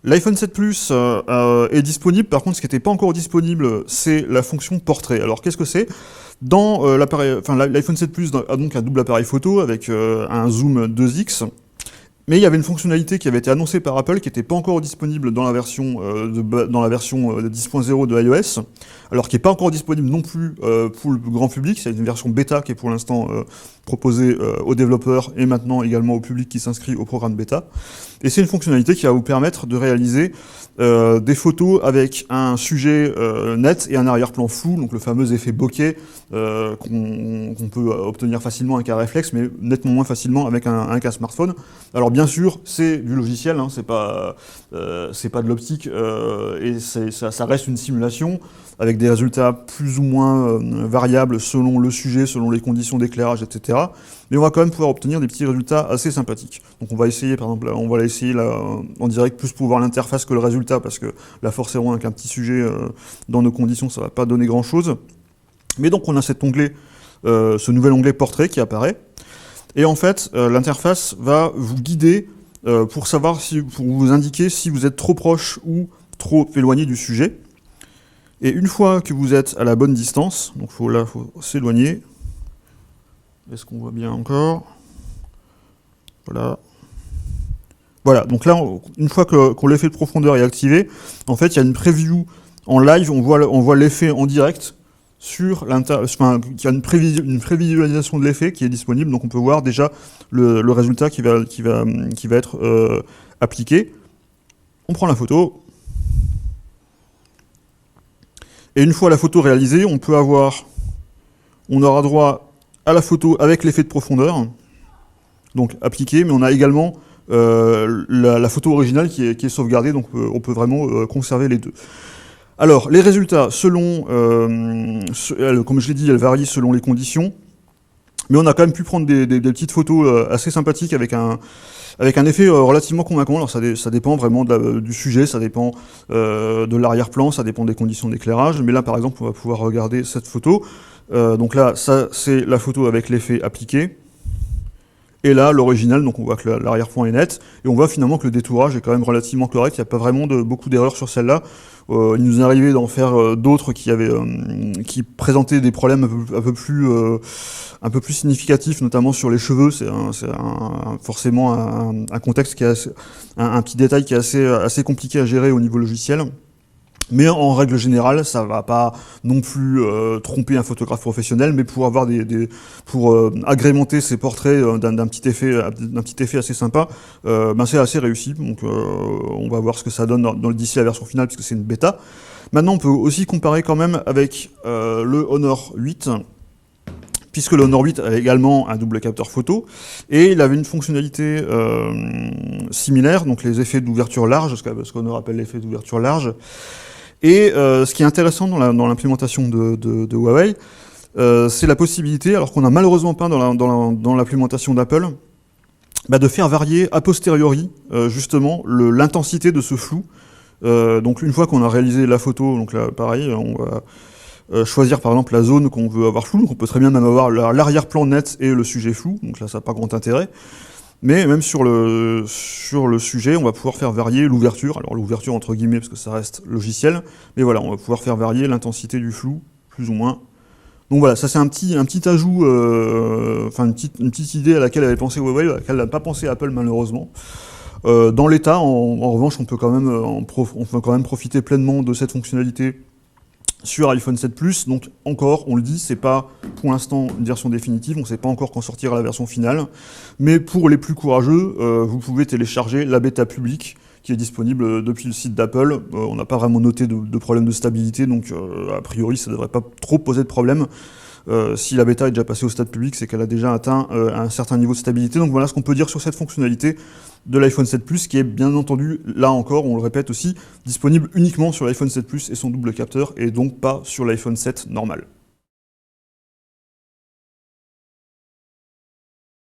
L'iPhone 7 Plus est disponible, par contre ce qui n'était pas encore disponible, c'est la fonction portrait. Alors qu'est-ce que c'est? Dans l'iPhone 7 Plus a donc un double appareil photo avec un zoom 2x, mais il y avait une fonctionnalité qui avait été annoncée par Apple qui n'était pas encore disponible dans la version 10.0 de iOS, alors qui n'est pas encore disponible non plus pour le grand public. C'est une version bêta qui est pour l'instant proposée aux développeurs et maintenant également au public qui s'inscrit au programme bêta. Et c'est une fonctionnalité qui va vous permettre de réaliser des photos avec un sujet net et un arrière-plan flou, donc le fameux effet bokeh qu'on peut obtenir facilement avec un réflexe, mais nettement moins facilement avec un smartphone. Alors bien sûr, c'est du logiciel, hein, c'est pas de l'optique, et ça reste une simulation avec des résultats plus ou moins variables selon le sujet, selon les conditions d'éclairage, etc. Mais on va quand même pouvoir obtenir des petits résultats assez sympathiques. Donc on va essayer, par exemple, on va essayer là, en direct, plus pour voir l'interface que le résultat, parce que là forcément avec un petit sujet dans nos conditions, ça va pas donner grand chose. Mais donc on a cet onglet, ce nouvel onglet portrait qui apparaît. Et en fait, l'interface va vous guider pour vous indiquer si vous êtes trop proche ou trop éloigné du sujet. Et une fois que vous êtes à la bonne distance, donc faut s'éloigner. Est-ce qu'on voit bien encore? Voilà. Voilà, donc là, une fois que l'effet de profondeur est activé, en fait, il y a une preview en live, on voit l'effet en direct sur il y a une prévisualisation de l'effet qui est disponible, donc on peut voir déjà le résultat qui va être appliqué. On prend la photo. Et une fois la photo réalisée, on aura droit à la photo avec l'effet de profondeur, donc appliqué, mais on a également la photo originale qui est sauvegardée, donc on peut vraiment conserver les deux. Alors, les résultats, comme je l'ai dit, elles varient selon les conditions, mais on a quand même pu prendre des petites photos assez sympathiques avec un effet relativement convaincant. Alors ça dépend vraiment du sujet, ça dépend de l'arrière-plan, ça dépend des conditions d'éclairage. Mais là, par exemple, on va pouvoir regarder cette photo. Donc là, ça, c'est la photo avec l'effet appliqué. Et là, l'original, donc on voit que l'arrière-plan est net. Et on voit finalement que le détourage est quand même relativement correct. Il n'y a pas vraiment beaucoup d'erreurs sur celle-là. Il nous est arrivé d'en faire d'autres qui présentaient des problèmes un peu plus significatifs, notamment sur les cheveux. C'est forcément un contexte qui est un petit détail qui est assez compliqué à gérer au niveau logiciel. Mais en règle générale, ça va pas non plus tromper un photographe professionnel, mais pour avoir pour agrémenter ses portraits d'un petit effet assez sympa, c'est assez réussi. Donc on va voir ce que ça donne d'ici la version finale, puisque c'est une bêta. Maintenant, on peut aussi comparer quand même avec le Honor 8, puisque le Honor 8 a également un double capteur photo, et il avait une fonctionnalité similaire, donc les effets d'ouverture large, ce qu'on appelle l'effet d'ouverture large. Et ce qui est intéressant dans l'implémentation de Huawei, c'est la possibilité, alors qu'on n'a malheureusement pas dans l'implémentation d'Apple, de faire varier a posteriori justement l'intensité de ce flou. Donc une fois qu'on a réalisé la photo, donc là pareil, on va choisir par exemple la zone qu'on veut avoir floue, donc on peut très bien même avoir l'arrière-plan net et le sujet flou, donc là ça n'a pas grand intérêt. Mais même sur le sujet, on va pouvoir faire varier l'ouverture, alors l'ouverture entre guillemets parce que ça reste logiciel, mais voilà, on va pouvoir faire varier l'intensité du flou, plus ou moins. Donc voilà, ça c'est un petit ajout, une petite idée à laquelle avait pensé Huawei, à laquelle n'a pas pensé Apple malheureusement. Dans l'état, en revanche, on peut quand même profiter pleinement de cette fonctionnalité sur iPhone 7 Plus, donc encore, on le dit, c'est pas pour l'instant une version définitive, on ne sait pas encore quand sortira la version finale, mais pour les plus courageux, vous pouvez télécharger la bêta publique qui est disponible depuis le site d'Apple. On n'a pas vraiment noté de problème de stabilité, donc a priori ça ne devrait pas trop poser de problème. Si la bêta est déjà passée au stade public, c'est qu'elle a déjà atteint un certain niveau de stabilité. Donc voilà ce qu'on peut dire sur cette fonctionnalité de l'iPhone 7 Plus, qui est bien entendu, là encore, on le répète aussi, disponible uniquement sur l'iPhone 7 Plus et son double capteur, et donc pas sur l'iPhone 7 normal.